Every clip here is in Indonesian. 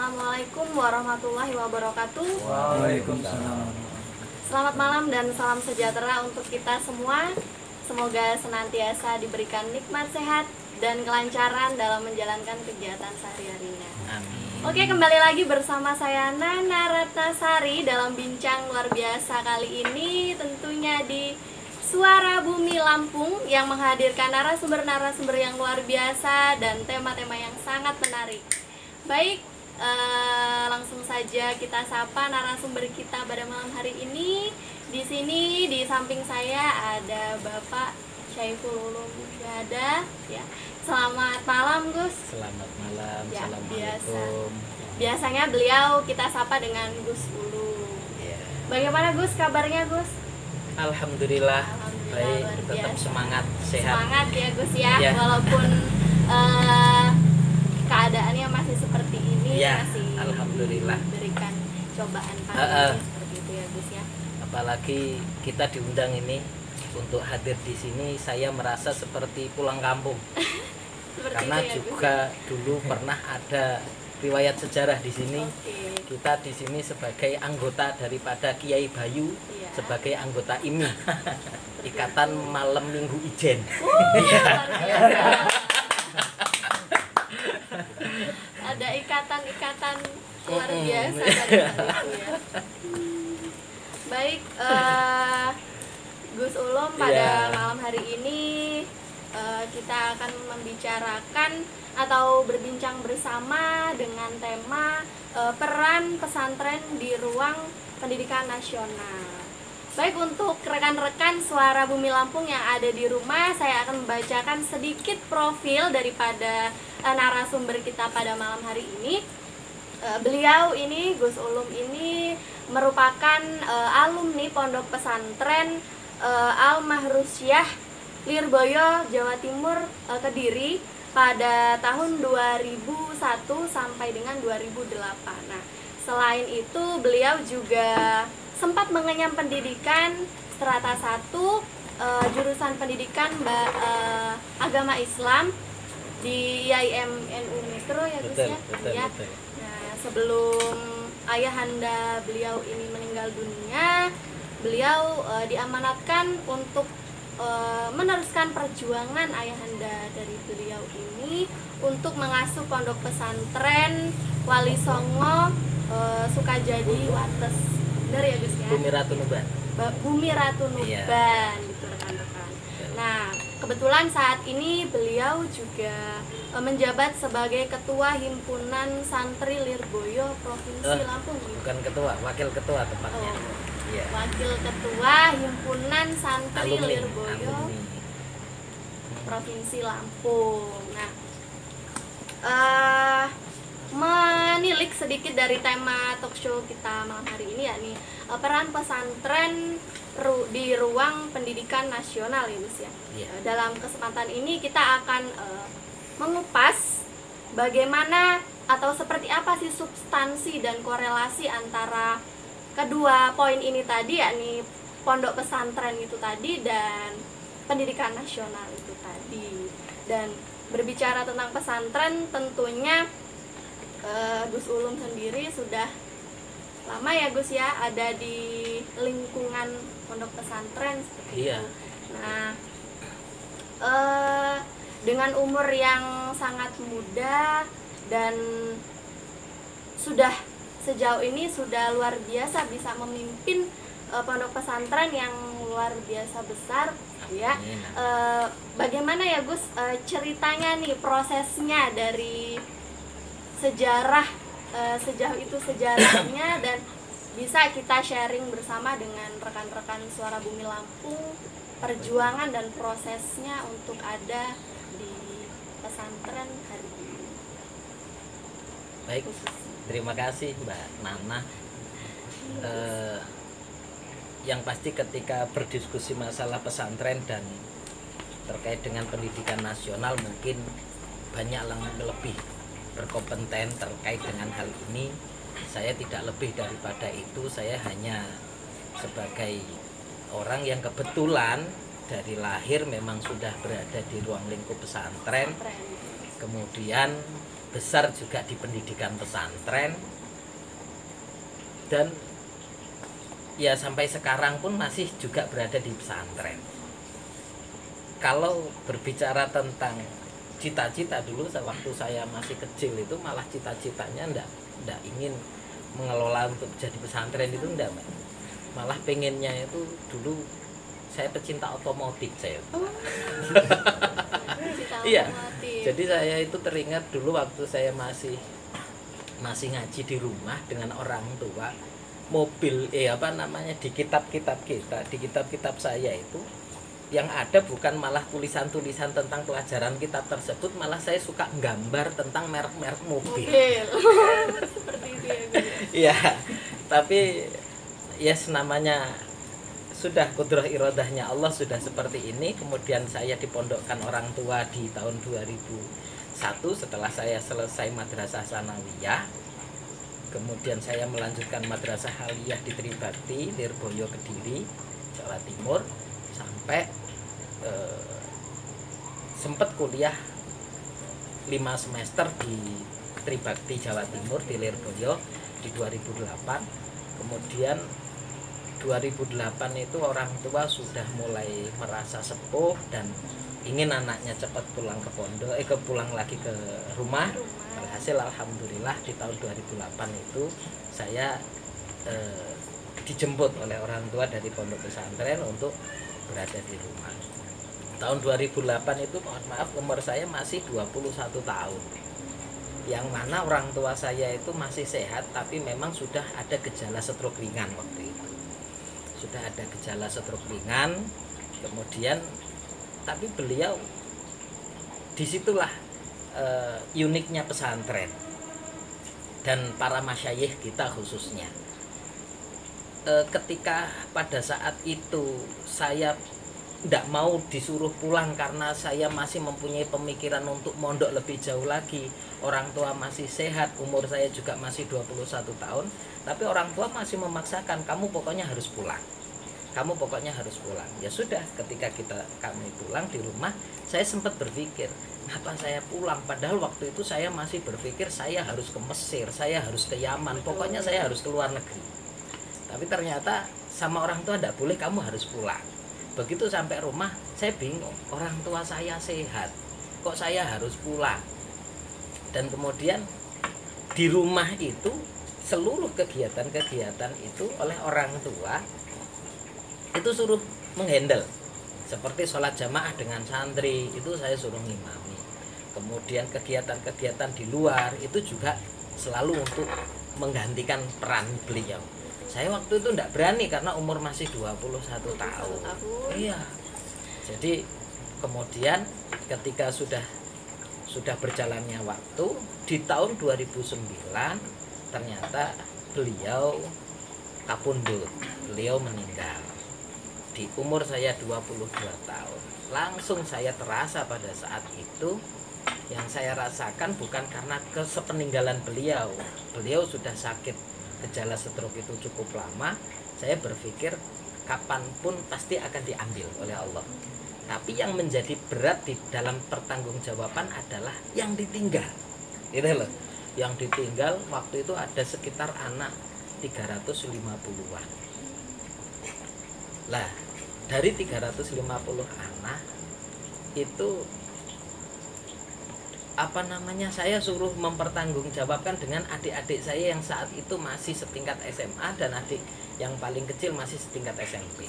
Assalamualaikum warahmatullahi wabarakatuh. Waalaikumsalam. Selamat malam dan salam sejahtera untuk kita semua. Semoga senantiasa diberikan nikmat sehat dan kelancaran dalam menjalankan kegiatan sehari-harinya. Amin. Oke, kembali lagi bersama saya Nana Ratnasari dalam bincang luar biasa kali ini, tentunya di Suara Bumi Lampung yang menghadirkan narasumber-narasumber yang luar biasa dan tema-tema yang sangat menarik. Baik, langsung saja kita sapa narasumber kita pada malam hari ini. Di sini di samping saya ada Bapak Syaiful Ulum Syahada. Ya, selamat malam Gus. Selamat malam. Ya, Assalamualaikum. Biasanya beliau kita sapa dengan Gus Ulum. Ya. Bagaimana Gus kabarnya Gus? Alhamdulillah, baik, luar tetap biasa. semangat, sehat. Semangat ya Gus ya, Ya. walaupun keadaannya masih seperti ini, Ya, masih alhamdulillah. diberikan cobaan pandemi seperti itu ya Gus ya. Apalagi kita diundang ini untuk hadir di sini, saya merasa seperti pulang kampung. Seperti Karena itu ya, juga dulu pernah ada riwayat sejarah di sini. Gus. Oke. Kita di sini sebagai anggota daripada Kiai Bayu, Iya. sebagai anggota IMI, Ikatan Malam Minggu Ijen. Luar biasa. Ada ikatan-ikatan luar biasa dari hal itu ya. Baik, Gus Ulum, pada Iya. malam hari ini kita akan membicarakan atau berbincang bersama dengan tema peran pesantren di ruang pendidikan nasional. Baik, untuk rekan-rekan Suara Bumi Lampung yang ada di rumah, saya akan membacakan sedikit profil daripada narasumber kita pada malam hari ini. Beliau ini, Gus Ulum ini merupakan alumni Pondok Pesantren Al-Mahrusyah Lirboyo, Jawa Timur, Kediri pada tahun 2001 sampai dengan 2008. Nah, selain itu beliau juga sempat mengenyam pendidikan strata 1 jurusan pendidikan agama Islam di IAIN NU Metro ya Gus ya. Ya. Nah, sebelum ayahanda beliau ini meninggal dunia, beliau diamanatkan untuk meneruskan perjuangan ayahanda dari beliau ini untuk mengasuh pondok pesantren Wali Songo Sukajadi Wates. Benar ya Gus ya? Bumi Ratu Nuban. Bumi Ratu Nuban, Iya. gitu rekan-rekan. Nah, kebetulan saat ini beliau juga menjabat sebagai Ketua Himpunan Santri Lirboyo Provinsi Lampung. Bukan ketua, wakil ketua tepatnya. Oh, Iya. Wakil Ketua Himpunan Santri Lirboyo Provinsi Lampung. Nah, menilik sedikit dari tema talk show kita malam hari ini, yakni peran pesantren di ruang pendidikan nasional ya Gus ya. Iya. Dalam kesempatan ini kita akan mengupas bagaimana atau seperti apa sih substansi dan korelasi antara kedua poin ini tadi, yakni pondok pesantren itu tadi dan pendidikan nasional itu tadi. Dan berbicara tentang pesantren, tentunya Gus Ulum sendiri sudah lama ya Gus ya ada di lingkungan pondok pesantren seperti Iya. itu. Nah, dengan umur yang sangat muda dan sudah sejauh ini sudah luar biasa bisa memimpin pondok pesantren yang luar biasa besar ya. Bagaimana ya Gus ceritanya nih, prosesnya dari sejarah sejauh itu sejarahnya dan bisa kita sharing bersama dengan rekan-rekan Suara Bumi Lampung perjuangan dan prosesnya untuk ada di pesantren hari ini. Baik, terima kasih Mbak Nana. Yang pasti ketika berdiskusi masalah pesantren dan terkait dengan pendidikan nasional, mungkin banyak yang lebih berkompeten terkait dengan hal ini. Saya tidak lebih daripada itu. Saya hanya sebagai orang yang kebetulan dari lahir memang sudah berada di ruang lingkup pesantren, kemudian besar juga di pendidikan pesantren, dan ya sampai sekarang pun masih juga berada di pesantren. Kalau berbicara tentang cita-cita, dulu waktu saya masih kecil itu malah cita-citanya ndak ingin mengelola untuk jadi pesantren, itu ndak, malah pengennya itu dulu saya pecinta otomotif saya. Iya, jadi saya itu teringat dulu waktu saya masih ngaji di rumah dengan orang tua, mobil di kitab-kitab kita, di kitab-kitab saya itu yang ada bukan malah tulisan-tulisan tentang pelajaran kitab tersebut, malah saya suka gambar tentang merek-merek mobil. Seperti itu ya. Iya, tapi ya namanya sudah kudrah iradahnya Allah sudah seperti ini. Kemudian saya dipondokkan orang tua di tahun 2001 setelah saya selesai madrasah sanawiyah. Kemudian saya melanjutkan madrasah aliyah di Tribakti, Lirboyo, Kediri, Jawa Timur, sampai sempat kuliah 5 semester di Tribakti Jawa Timur di Lirboyo di 2008. Kemudian 2008 itu orang tua sudah mulai merasa sepuh dan ingin anaknya cepat pulang ke pondok, pulang lagi ke rumah. Alhasil alhamdulillah di tahun 2008 itu saya dijemput oleh orang tua dari pondok pesantren untuk berada di rumah. Tahun 2008 itu mohon maaf umur saya masih 21 tahun. Yang mana orang tua saya itu masih sehat, tapi memang sudah ada gejala stroke ringan waktu itu. Sudah ada gejala stroke ringan. Kemudian tapi beliau disitulah uniknya pesantren dan para masyayikh kita khususnya. Ketika pada saat itu saya tidak mau disuruh pulang karena saya masih mempunyai pemikiran untuk mondok lebih jauh lagi. Orang tua masih sehat, umur saya juga masih 21 tahun, tapi orang tua masih memaksakan, kamu pokoknya harus pulang. Kamu pokoknya harus pulang. Ya sudah, ketika kami pulang di rumah, saya sempat berpikir, kenapa saya pulang? Padahal waktu itu saya masih berpikir saya harus ke Mesir, saya harus ke Yaman, pokoknya saya harus ke luar negeri. Tapi ternyata sama orang tua tidak boleh, kamu harus pulang. Begitu sampai rumah, saya bingung, orang tua saya sehat, kok saya harus pulang? Dan kemudian di rumah itu seluruh kegiatan-kegiatan itu oleh orang tua itu suruh menghandle. Seperti sholat jamaah dengan santri itu saya suruh ngimami. Kemudian kegiatan-kegiatan di luar itu juga selalu untuk menggantikan peran beliau. Saya waktu itu tidak berani karena umur masih 21 tahun. Iya. Jadi kemudian ketika sudah berjalannya waktu, di tahun 2009 ternyata beliau kapundhut. Beliau meninggal di umur saya 22 tahun. Langsung saya terasa pada saat itu, yang saya rasakan bukan karena kesepeninggalan beliau. Beliau sudah sakit, gejala stroke itu cukup lama. Saya berpikir kapanpun pasti akan diambil oleh Allah. Tapi yang menjadi berat di dalam pertanggungjawaban adalah yang ditinggal. Itu loh. Yang ditinggal waktu itu ada sekitar anak 350-an. Lah, dari 350 anak itu saya suruh mempertanggungjawabkan dengan adik-adik saya yang saat itu masih setingkat SMA dan adik yang paling kecil masih setingkat SMP.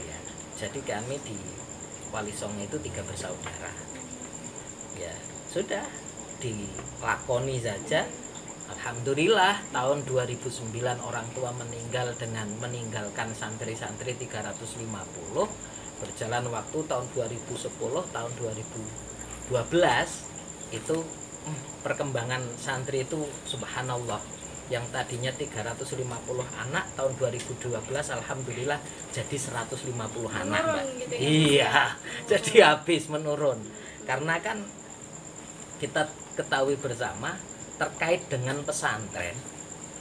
Ya, jadi kami di Wali Songo itu 3 bersaudara. Ya, sudah dilakoni saja. Alhamdulillah tahun 2009 orang tua meninggal dengan meninggalkan santri-santri 350. Berjalan waktu tahun 2010, tahun 2012 itu perkembangan santri itu subhanallah, yang tadinya 350 anak tahun 2012 alhamdulillah jadi 150 anak, Mbak. Gitu ya? Iya, jadi habis menurun. Karena kan kita ketahui bersama terkait dengan pesantren,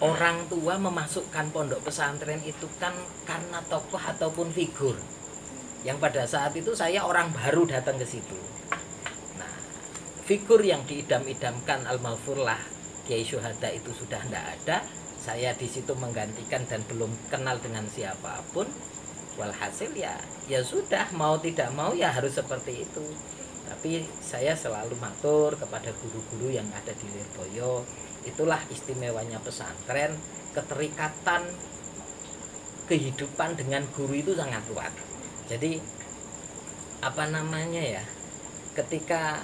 orang tua memasukkan pondok pesantren itu kan karena tokoh ataupun figur yang pada saat itu saya orang baru datang ke situ. figur yang diidam-idamkan al-maghfurlah Kiai Syuhada itu sudah tidak ada, saya di situ menggantikan dan belum kenal dengan siapapun. Walhasil ya sudah, mau tidak mau ya harus seperti itu. Tapi saya selalu matur kepada guru-guru yang ada di Lirboyo, itulah istimewanya pesantren, keterikatan kehidupan dengan guru itu sangat kuat. Jadi ketika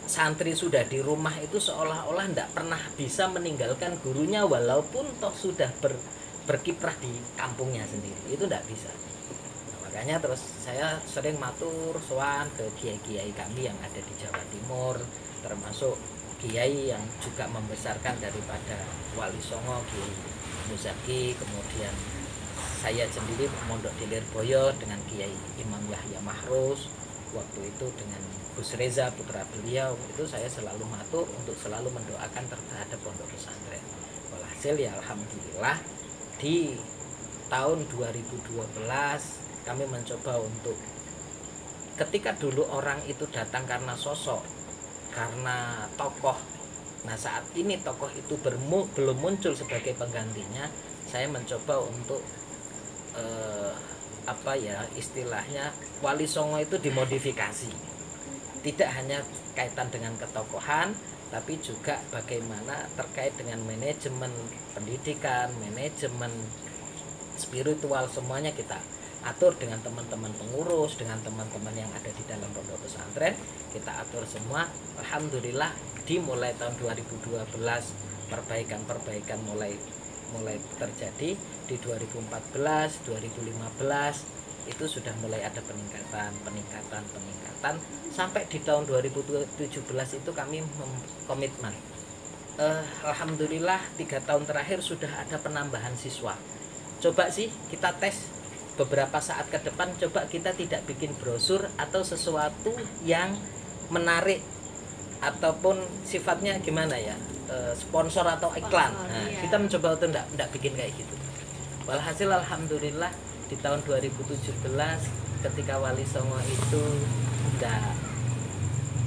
santri sudah di rumah itu seolah-olah tidak pernah bisa meninggalkan gurunya, walaupun toh sudah berkiprah di kampungnya sendiri, itu tidak bisa. Makanya terus saya sering matur sowan ke kiai-kiai kami yang ada di Jawa Timur, termasuk kiai yang juga membesarkan daripada Wali Songo, Kiai Muzaki, kemudian saya sendiri mondok di Lirboyo dengan Kiai Imam Yahya Mahrus, waktu itu dengan Gus Reza putra beliau, itu saya selalu matur untuk selalu mendoakan terhadap pondok pesantren. Walhasil ya alhamdulillah di tahun 2012 kami mencoba untuk, ketika dulu orang itu datang karena sosok, karena tokoh, nah saat ini tokoh itu belum muncul sebagai penggantinya, saya mencoba untuk istilahnya Wali Songo itu dimodifikasi, tidak hanya kaitan dengan ketokohan, tapi juga bagaimana terkait dengan manajemen pendidikan, manajemen spiritual, semuanya kita atur dengan teman-teman pengurus, dengan teman-teman yang ada di dalam pondok pesantren, kita atur semua. Alhamdulillah dimulai tahun 2012 perbaikan mulai terjadi. Di 2014, 2015 itu sudah mulai ada peningkatan sampai di tahun 2017 itu kami komitmen. Alhamdulillah 3 tahun terakhir sudah ada penambahan siswa. Coba sih kita tes beberapa saat ke depan, coba kita tidak bikin brosur atau sesuatu yang menarik ataupun sifatnya gimana ya, sponsor atau iklan. Nah, kita mencoba untuk tidak bikin kayak gitu. Walhasil alhamdulillah di tahun 2017 ketika Wali Songo itu udah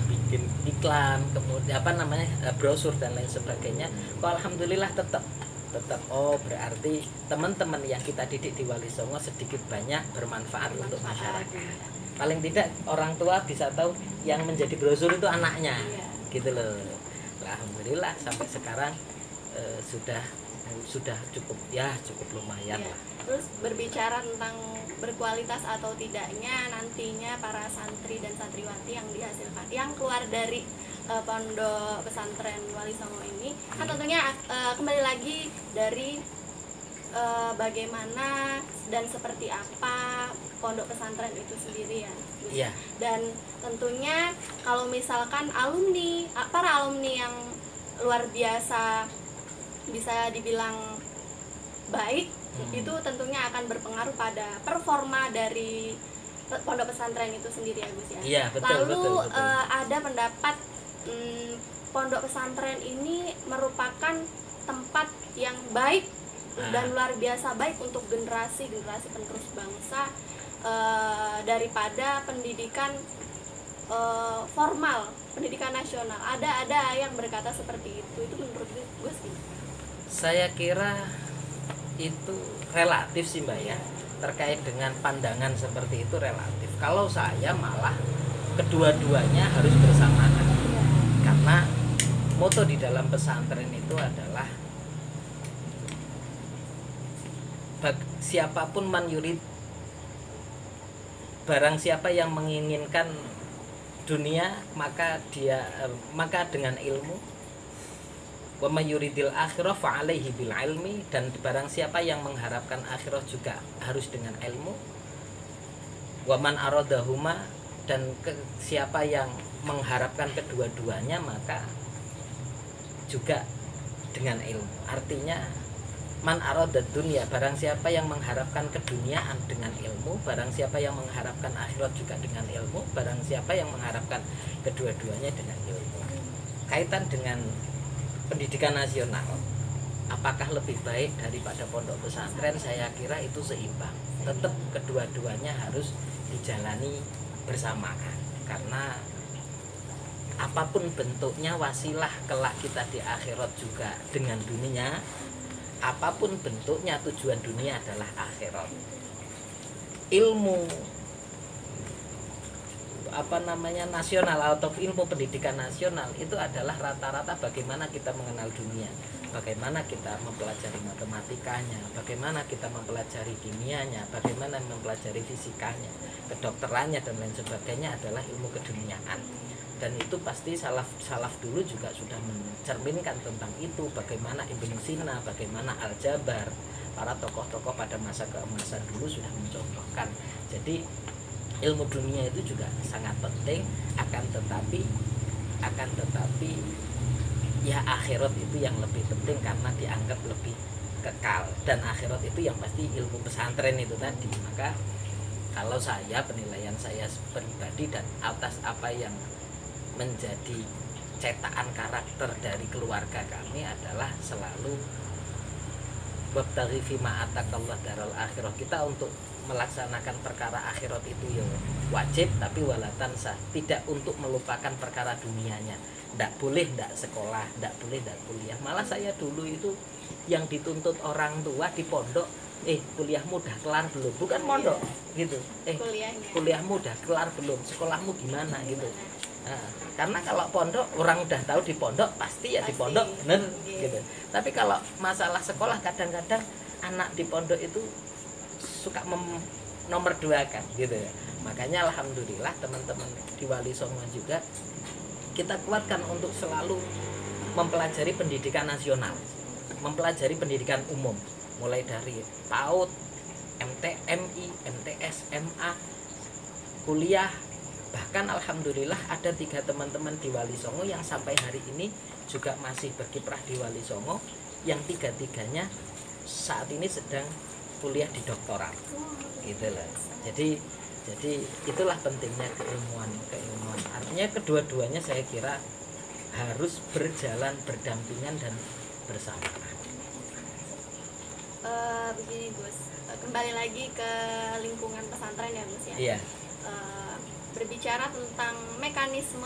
bikin iklan, kemudian brosur dan lain sebagainya, alhamdulillah tetap berarti teman-teman yang kita didik di Wali Songo sedikit banyak bermanfaat untuk masyarakat. Paling tidak orang tua bisa tahu yang menjadi brosur itu anaknya, gitu loh. Alhamdulillah sampai sekarang sudah cukup lumayan lah. Terus berbicara tentang berkualitas atau tidaknya nantinya para santri dan santriwati yang dihasilkan, yang keluar dari pondok pesantren Wali Songo ini, kan tentunya kembali lagi dari bagaimana dan seperti apa pondok pesantren itu sendiri ya. Iya. Dan tentunya kalau misalkan para alumni yang luar biasa bisa dibilang baik, itu tentunya akan berpengaruh pada performa dari pondok pesantren itu sendiri ya Gus ya. Iya, betul. Lalu betul. Ada pendapat pondok pesantren ini merupakan tempat yang baik dan luar biasa baik untuk generasi penerus bangsa daripada pendidikan formal, pendidikan nasional. Ada yang berkata seperti itu. Itu menurut Gus gimana? Saya kira itu relatif sih Mbak ya. Terkait dengan pandangan seperti itu relatif. Kalau saya malah kedua-duanya harus bersamaan. Karena moto di dalam pesantren itu adalah siapapun man yurid, barang siapa yang menginginkan dunia maka dengan ilmu, wa may yuridil akhirah fa alaihi bil ilmi, dan barang siapa yang mengharapkan akhirah juga harus dengan ilmu, wa man aradahuma, dan siapa yang mengharapkan kedua-duanya maka juga dengan ilmu. Artinya man aradad dunya, barang siapa yang mengharapkan keduniaan dengan ilmu, barang siapa yang mengharapkan akhirat juga dengan ilmu, barang siapa yang mengharapkan kedua-duanya dengan ilmu. Kaitan dengan pendidikan nasional, apakah lebih baik daripada pondok pesantren? Saya kira itu seimbang. Tetap kedua-duanya harus dijalani bersamaan, karena apapun bentuknya wasilah kelak kita di akhirat juga dengan dunia. Apapun bentuknya tujuan dunia adalah akhirat. Ilmu nasional atau ilmu pendidikan nasional itu adalah rata-rata bagaimana kita mengenal dunia, bagaimana kita mempelajari matematikanya, bagaimana kita mempelajari kimianya, bagaimana mempelajari fisikanya, kedokterannya dan lain sebagainya adalah ilmu keduniaan. Dan itu pasti salaf dulu juga sudah mencerminkan tentang itu, bagaimana Ibnu Sina, bagaimana Al-Jabar, para tokoh-tokoh pada masa keemasan dulu sudah mencontohkan. Jadi ilmu dunia itu juga sangat penting, akan tetapi ya akhirat itu yang lebih penting karena dianggap lebih kekal, dan akhirat itu yang pasti ilmu pesantren itu tadi. Maka kalau penilaian saya pribadi dan atas apa yang menjadi cetakan karakter dari keluarga kami adalah selalu wabtaghi fima atakallah daral akhirah. Kita untuk melaksanakan perkara akhirat itu ya wajib, tapi walatan sah, tidak untuk melupakan perkara dunianya. Tidak boleh tidak sekolah, tidak boleh tidak kuliah. Malah saya dulu itu yang dituntut orang tua di pondok, kuliahmu udah kelar belum? Bukan mondok gitu. Kuliahmu udah kelar belum? Sekolahmu gimana gitu. Nah, karena kalau pondok orang udah tahu di pondok pasti ya di pondok bener gitu. Tapi kalau masalah sekolah kadang-kadang anak di pondok itu suka nomor dua kan gitu ya. Makanya alhamdulillah teman-teman di Wali Songo juga kita kuatkan untuk selalu mempelajari pendidikan nasional, mempelajari pendidikan umum, mulai dari PAUD, MTMI, MTS, MA, kuliah. Bahkan alhamdulillah ada 3 teman-teman di Wali Songo yang sampai hari ini juga masih berkiprah di Wali Songo, yang 3-tiganya saat ini sedang kuliah di doktorat gitu lah. Jadi itulah pentingnya keilmuan. Artinya kedua-duanya saya kira harus berjalan berdampingan dan bersamaan. Begini Gus, kembali lagi ke lingkungan pesantren ya Gus ya. Iya. Berbicara tentang mekanisme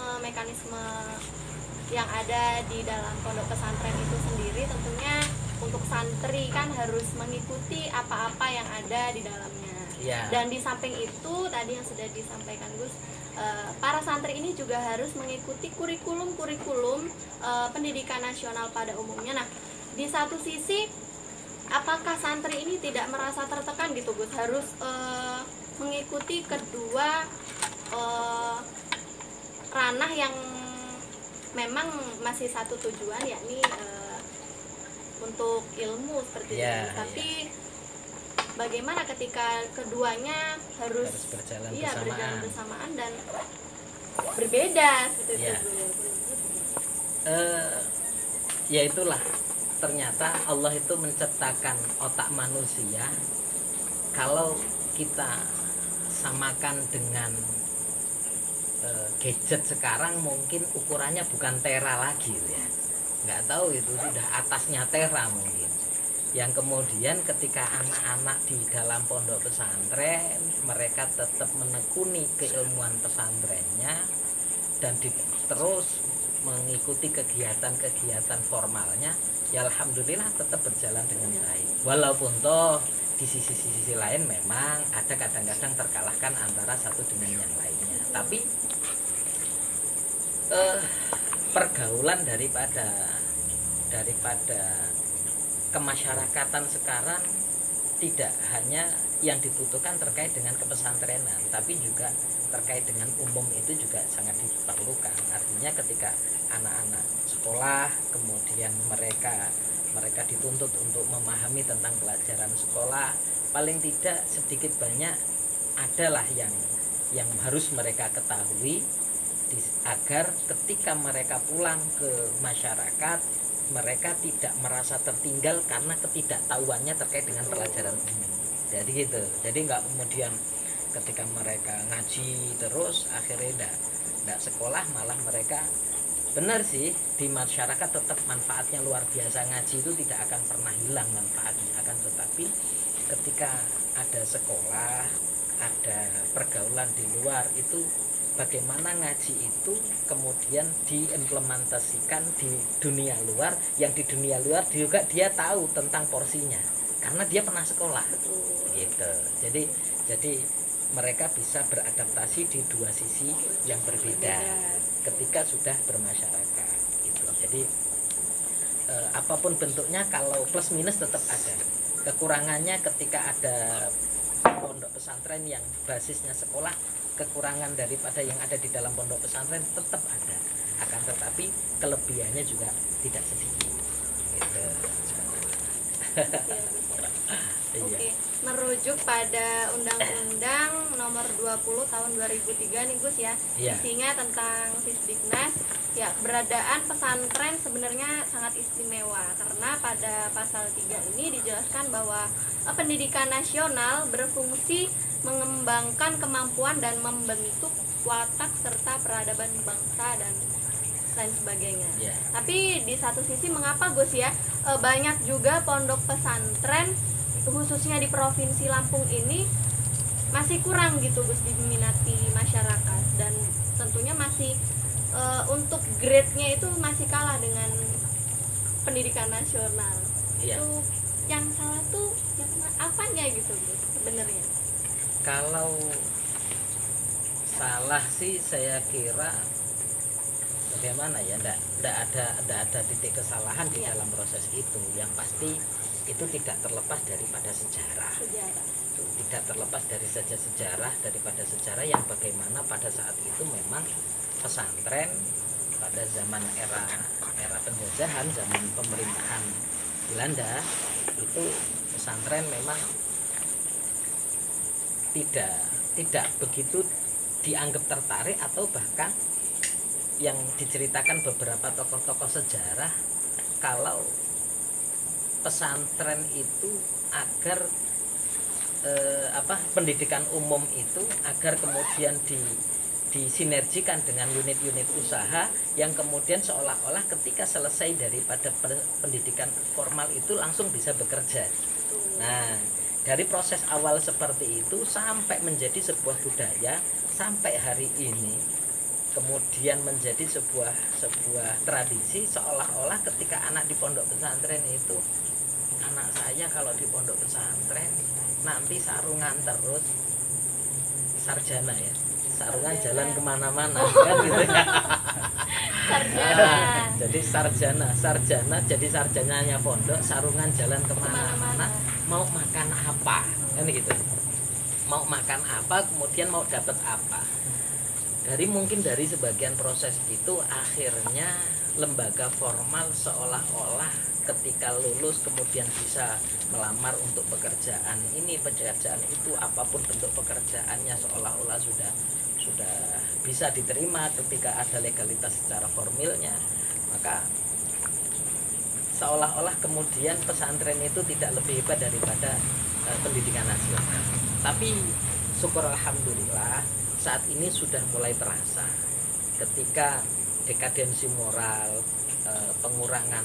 yang ada di dalam pondok pesantren itu sendiri, tentunya untuk santri kan harus mengikuti apa-apa yang ada di dalamnya. Ya. Dan di samping itu tadi yang sudah disampaikan Gus, para santri ini juga harus mengikuti kurikulum pendidikan nasional pada umumnya. Nah, di satu sisi apakah santri ini tidak merasa tertekan gitu Gus, harus mengikuti kedua ranah yang memang masih satu tujuan, yakni untuk ilmu seperti itu. Tapi bagaimana ketika keduanya harus berjalan bersamaan dan berbeda seperti itu? Ya itulah, ternyata Allah itu menciptakan otak manusia. Kalau kita samakan dengan gadget sekarang, mungkin ukurannya bukan tera lagi ya, nggak tahu itu sudah atasnya tera mungkin. Yang kemudian ketika anak-anak di dalam pondok pesantren mereka tetap menekuni keilmuan pesantrennya dan terus mengikuti kegiatan-kegiatan formalnya, ya alhamdulillah tetap berjalan dengan baik. Walaupun toh di sisi lain memang ada kadang-kadang terkalahkan antara satu dengan yang lainnya, tapi pergaulan daripada kemasyarakatan sekarang tidak hanya yang dibutuhkan terkait dengan kepesantrenan, tapi juga terkait dengan umum itu juga sangat diperlukan. Artinya ketika anak-anak sekolah kemudian mereka dituntut untuk memahami tentang pelajaran sekolah, paling tidak sedikit banyak adalah yang harus mereka ketahui agar ketika mereka pulang ke masyarakat mereka tidak merasa tertinggal karena ketidaktahuannya terkait dengan pelajaran umum. Jadi gitu. Jadi nggak kemudian ketika mereka ngaji terus akhirnya nggak sekolah, malah mereka benar sih di masyarakat tetap manfaatnya luar biasa, ngaji itu tidak akan pernah hilang manfaatnya, akan tetapi ketika ada sekolah, ada pergaulan di luar itu bagaimana ngaji itu kemudian diimplementasikan di dunia luar, yang di dunia luar juga dia tahu tentang porsinya karena dia pernah sekolah. Betul. Gitu. Jadi mereka bisa beradaptasi di dua sisi yang berbeda ketika sudah bermasyarakat gitu. Jadi apapun bentuknya, kalau plus minus tetap ada. Kekurangannya ketika ada pondok pesantren yang basisnya sekolah, kekurangan daripada yang ada di dalam pondok pesantren tetap ada, akan tetapi kelebihannya juga tidak sedikit gitu. Oke, merujuk pada Undang-Undang Nomor 20 Tahun 2003 nih Gus ya. Iya. Isinya tentang Sisdiknas. Ya, keberadaan pesantren sebenarnya sangat istimewa karena pada pasal 3 ini dijelaskan bahwa pendidikan nasional berfungsi mengembangkan kemampuan dan membentuk watak serta peradaban bangsa dan lain sebagainya. Yeah. Tapi di satu sisi mengapa Gus ya banyak juga pondok pesantren khususnya di provinsi Lampung ini masih kurang gitu Gus diminati masyarakat, dan tentunya masih untuk grade-nya itu masih kalah dengan pendidikan nasional. Yeah. Itu yang salah tuh yang apanya gitu Gus sebenarnya? Kalau salah sih saya kira bagaimana ya, enggak ada titik kesalahan di dalam proses itu. Yang pasti itu tidak terlepas daripada sejarah. Itu tidak terlepas dari saja sejarah, daripada sejarah yang bagaimana pada saat itu memang pesantren pada zaman era penjajahan, zaman pemerintahan Belanda, itu pesantren memang tidak begitu dianggap tertarik, atau bahkan yang diceritakan beberapa tokoh-tokoh sejarah kalau pesantren itu agar pendidikan umum itu agar kemudian disinergikan dengan unit-unit usaha yang kemudian seolah-olah ketika selesai daripada pendidikan formal itu langsung bisa bekerja. Nah, dari proses awal seperti itu sampai menjadi sebuah budaya sampai hari ini, kemudian menjadi sebuah tradisi, seolah-olah ketika anak di pondok pesantren itu, anak saya kalau di pondok pesantren nanti sarungan terus, sarjana ya, sarungan jalan kemana-mana kan gitu ya. Jadi sarjana jadi sarjananya pondok, sarungan jalan kemana-mana, mau makan apa kan gitu, mau makan apa, kemudian mau dapat apa. Mungkin dari sebagian proses itu akhirnya lembaga formal seolah-olah ketika lulus kemudian bisa melamar untuk pekerjaan ini, pekerjaan itu, apapun bentuk pekerjaannya seolah-olah sudah bisa diterima ketika ada legalitas secara formilnya. Maka seolah-olah kemudian pesantren itu tidak lebih hebat daripada pendidikan nasional. Tapi syukur alhamdulillah saat ini sudah mulai terasa ketika dekadensi moral, pengurangan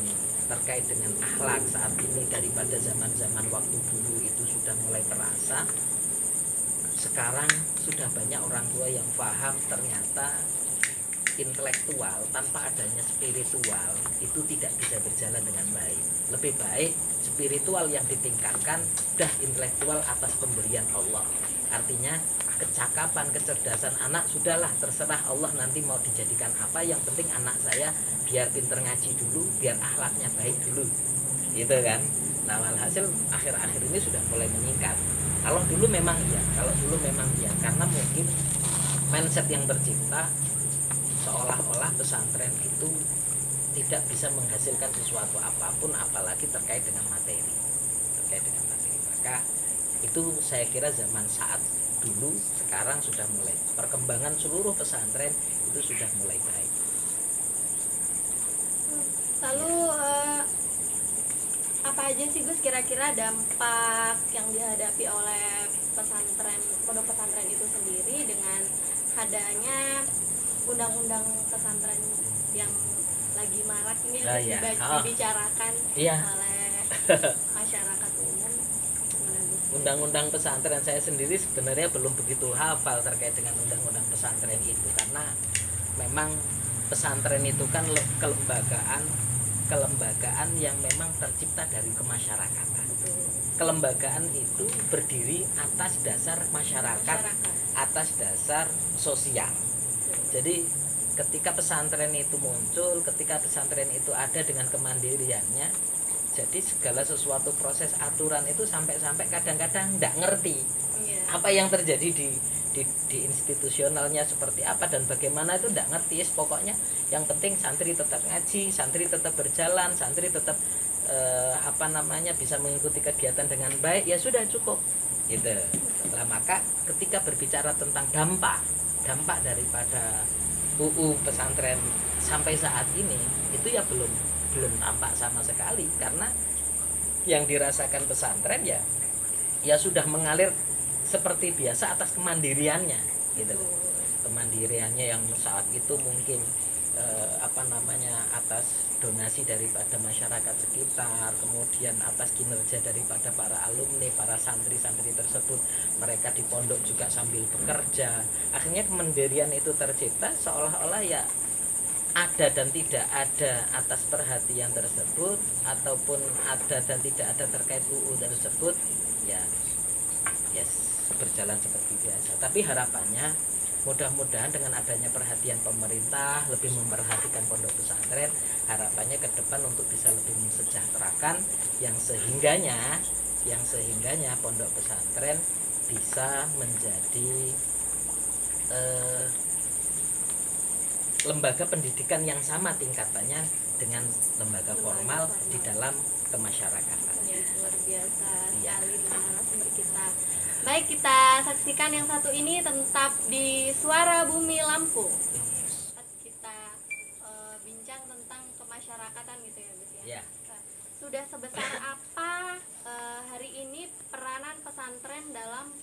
terkait dengan akhlak saat ini daripada zaman-zaman waktu dulu itu sudah mulai terasa. Sekarang sudah banyak orang tua yang paham ternyata intelektual tanpa adanya spiritual itu tidak bisa berjalan dengan baik. Lebih baik spiritual yang ditingkatkan, dah intelektual atas pemberian Allah. Artinya kecakapan, kecerdasan anak sudahlah terserah Allah nanti mau dijadikan apa, yang penting anak saya biar pinter ngaji dulu, biar akhlaknya baik dulu, gitu kan. Nah, walhasil akhir-akhir ini sudah mulai meningkat. Kalau dulu memang iya, karena mungkin mindset yang tercipta seolah-olah pesantren itu tidak bisa menghasilkan sesuatu apapun, apalagi terkait dengan materi. Maka itu saya kira zaman saat dulu, sekarang sudah mulai perkembangan seluruh pesantren itu sudah mulai baik. Lalu apa aja sih Gus kira-kira dampak yang dihadapi oleh pondok pesantren itu sendiri dengan adanya undang-undang pesantren yang lagi marak ini dibicarakan oleh masyarakat umum? undang-undang pesantren saya sendiri sebenarnya belum begitu hafal terkait dengan undang-undang pesantren itu, karena memang pesantren itu kan kelembagaan yang memang tercipta dari kemasyarakatan. Kelembagaan itu berdiri atas dasar masyarakat, atas dasar sosial. Jadi ketika pesantren itu muncul, ketika pesantren itu ada dengan kemandiriannya, jadi segala sesuatu proses aturan itu sampai-sampai kadang-kadang tidak ngerti apa yang terjadi di institusionalnya seperti apa dan bagaimana, itu tidak ngerti. Pokoknya yang penting santri tetap ngaji, santri tetap berjalan, santri tetap bisa mengikuti kegiatan dengan baik, ya sudah cukup gitu. Lah maka ketika berbicara tentang dampak daripada UU pesantren sampai saat ini, itu ya belum tampak sama sekali, karena yang dirasakan pesantren ya sudah mengalir seperti biasa atas kemandiriannya gitu. Kemandiriannya yang saat itu mungkin atas donasi daripada masyarakat sekitar, kemudian atas kinerja daripada para alumni, para santri-santri tersebut, mereka di pondok juga sambil bekerja, akhirnya kemandirian itu tercipta, seolah-olah ya ada dan tidak ada atas perhatian tersebut, ataupun ada dan tidak ada terkait UU tersebut, ya berjalan seperti biasa. Tapi harapannya mudah-mudahan dengan adanya perhatian pemerintah, lebih memperhatikan pondok pesantren, harapannya ke depan untuk bisa lebih mensejahterakan, yang sehingganya pondok pesantren bisa menjadi lembaga pendidikan yang sama tingkatannya dengan lembaga formal di dalam kemasyarakatan. Ya, luar biasa sekali narasumber kita. Baik, kita saksikan yang satu ini tetap di Suara Bumi Lampung. Kita bincang tentang kemasyarakatan gitu ya, Gus ya. Ya. Sudah sebesar apa hari ini peranan pesantren dalam